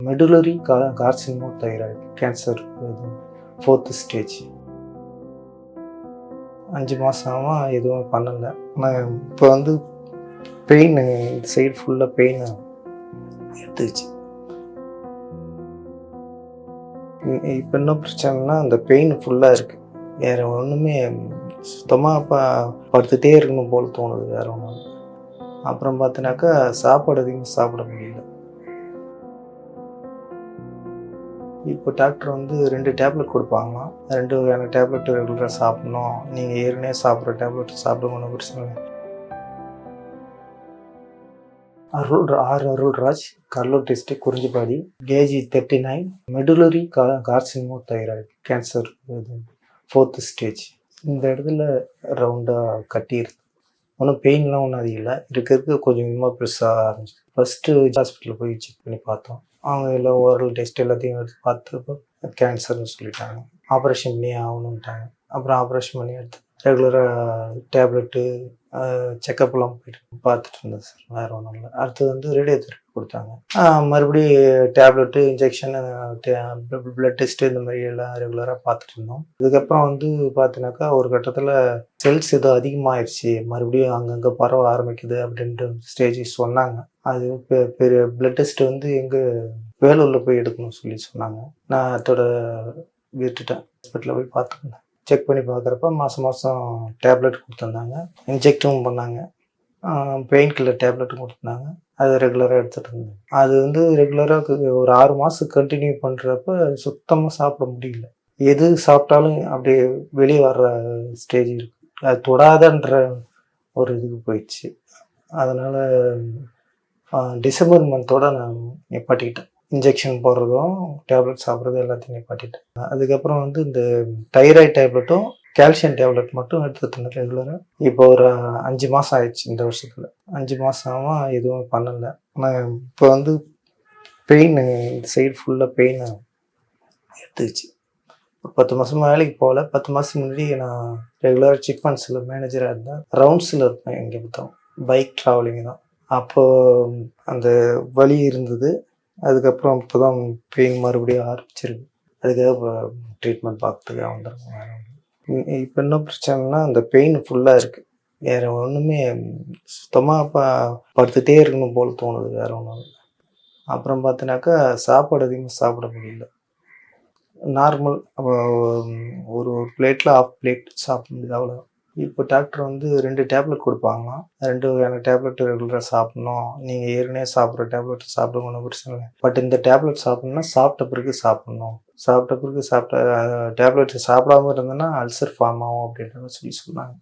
Medullary carcinoma thyroid cancer 4th stage. 5 மாதமா எதுவும் பண்ணலை. ஆனால் இப்போ வந்து பெயின் இந்த சைடு ஃபுல்லாக பெயின் எடுத்துக்கிச்சு. இப்போ என்ன பிரச்சனைனா அந்த பெயின் ஃபுல்லாக இருக்குது. வேறு ஒன்றுமே சுத்தமாக படுத்துகிட்டே இருக்கணும் போல் தோணுது, வேறு ஒன்றும். அப்புறம் பார்த்தினாக்கா சாப்பாடு அதிகமாக சாப்பிட முடியல. இப்போ டாக்டர் வந்து 2 டேப்லெட் கொடுப்பாங்களாம். 2 வகையான டேப்லெட் ரெகுலராக சாப்பிட்ணும். நீங்கள் ஏற்கனவே சாப்பிட்ற டேப்லெட் சாப்பிடுங்க, ஒன்றும் பிரச்சனை இல்லை. Arulraj, Cuddalore district, Kurinjipadi, age 39, medullary carcinoma thyroid cancer 4th stage. இந்த இடத்துல ரவுண்டாக கட்டிடுது. ஒன்றும் பெயின்லாம் ஒன்றும் அதிகம் இல்லை. இருக்க கொஞ்சம் கொஞ்சமாக பெருசாக ஆரம்பிச்சு. ஃபஸ்ட்டு ஹாஸ்பிட்டலில் போய் செக் பண்ணி பார்த்தோம். அவங்க எல்லாம் ஓரல் டெஸ்ட் எல்லாத்தையும் எடுத்து பார்த்தப்போ கேன்சர்னு சொல்லிட்டாங்க. ஆப்ரேஷன் பண்ணி ஆகணுன்ட்டாங்க. அப்புறம் ஆப்ரேஷன் பண்ணி எடுத்து ரெகுலராக டேப்லெட்டு செக்கப்லாம் போயிட்டு பார்த்துட்டு இருந்தேன் சார். வேறு ஒன்றும் இல்லை. அடுத்தது வந்து ரேடியோதெரப்பி கொடுத்தாங்க. மறுபடியும் டேப்லெட்டு, இன்ஜெக்ஷனு, பிளட் டெஸ்ட்டு இந்த மாதிரி எல்லாம் ரெகுலராக பார்த்துட்டு இருந்தோம். இதுக்கப்புறம் வந்து பார்த்தினாக்கா ஒரு கட்டத்தில் செல்ஸ் ஏதோ அதிகமாகிடுச்சு, மறுபடியும் அங்கங்கே பரவ ஆரம்பிக்குது அப்படின்ட்டு ஸ்டேஜஸ் சொன்னாங்க. அது பெரிய பிளட் டெஸ்ட் வந்து எங்கே வேலூரில் போய் எடுக்கணும்னு சொன்னாங்க. நான் அதோட விட்டுட்டேன். ஹாஸ்பிட்டலில் போய் பார்த்துருந்தேன். செக் பண்ணி பார்க்குறப்ப மாதம் டேப்லெட் கொடுத்துருந்தாங்க. இன்ஜெக்டும் பண்ணாங்க. பெயின் கில்லர் டேப்லெட்டும் கொடுத்துருந்தாங்க. அது ரெகுலராக எடுத்துகிட்டு இருந்தேன். அது வந்து ரெகுலராக ஒரு 6 மாதம் கண்டினியூ பண்ணுறப்ப சுத்தமாக சாப்பிட முடியல. எது சாப்பிட்டாலும் அப்படியே வெளியே வர்ற ஸ்டேஜ் இருக்குது. அது தொடாதன்ற ஒரு இதுக்கு போயிடுச்சு. அதனால் டிசம்பர் மந்தோட நான் நிப்பாட்டிக்கிட்டேன். இன்ஜெக்ஷன் போடுறதும் டேப்லெட் சாப்பிட்றதும் எல்லாத்தையும் நிப்பாட்டிட்டேன். அதுக்கப்புறம் வந்து இந்த தைராய்டு டேப்லெட்டும் கால்சியம் டேப்லெட் மட்டும் எடுத்துகிட்டு இருந்தேன் ரெகுலராக. இப்போ ஒரு 5 மாதம் ஆயிடுச்சு இந்த வருஷத்தில். 5 மாதமா எதுவும் பண்ணலை. ஆனால் இப்போ வந்து பெயின் இந்த சைடு ஃபுல்லாக பெயின் எடுத்துக்கிச்சு. ஒரு 10 மாதமாக வேலைக்கு போகல. 10 மாதத்துக்கு முன்னாடி நான் ரெகுலராக சிட் ஃபண்ட்ஸில் மேனேஜராக இருந்தேன். ரவுண்ட்ஸில் இருப்பேன். எங்கே பார்த்தோம் பைக் ட்ராவலிங் தான். அப்போது அந்த வலி இருந்தது. அதுக்கப்புறம் இப்போ தான் பெயின் மறுபடியும் ஆரம்பிச்சிருக்கு. அதுக்காக இப்போ ட்ரீட்மெண்ட் பார்க்கறதுக்காக வந்துருக்கோம். வேறு ஒன்றும். இப்போ என்ன பிரச்சனைனா அந்த பெயின் ஃபுல்லாக இருக்குது. வேறு ஒன்றுமே சுத்தமாக படுத்துகிட்டே இருக்கணும் போல் தோணுது, வேறு ஒன்றும். அப்புறம் பார்த்தினாக்கா சாப்பாடு அதிகமாக சாப்பிட முடியல. நார்மல் ஒரு பிளேட்டில் 1/2 பிளேட் சாப்பிட முடியுது, அவ்வளோ. இப்போ டாக்டர் வந்து 2 டேப்லெட் கொடுப்பாங்களாம். 2 வகையான டேப்லெட் ரெகுலராக சாப்பிட்ணும். நீங்கள் ஏற்கனவே சாப்பிட்ற டேப்லெட் சாப்பிடுங்க, ஒன்றும் பிரச்சனை இல்லை. பட் இந்த டேப்லெட் சாப்பிட்ணுன்னா சாப்பிட்ட பிறகு சாப்பிட்ணும். சாப்பிட்ட பிறகு டேப்லெட் சாப்பிடாம இருந்தேன்னா அல்சர் ஃபார்ம் ஆகும் அப்படின்ற மாதிரி சொன்னாங்க.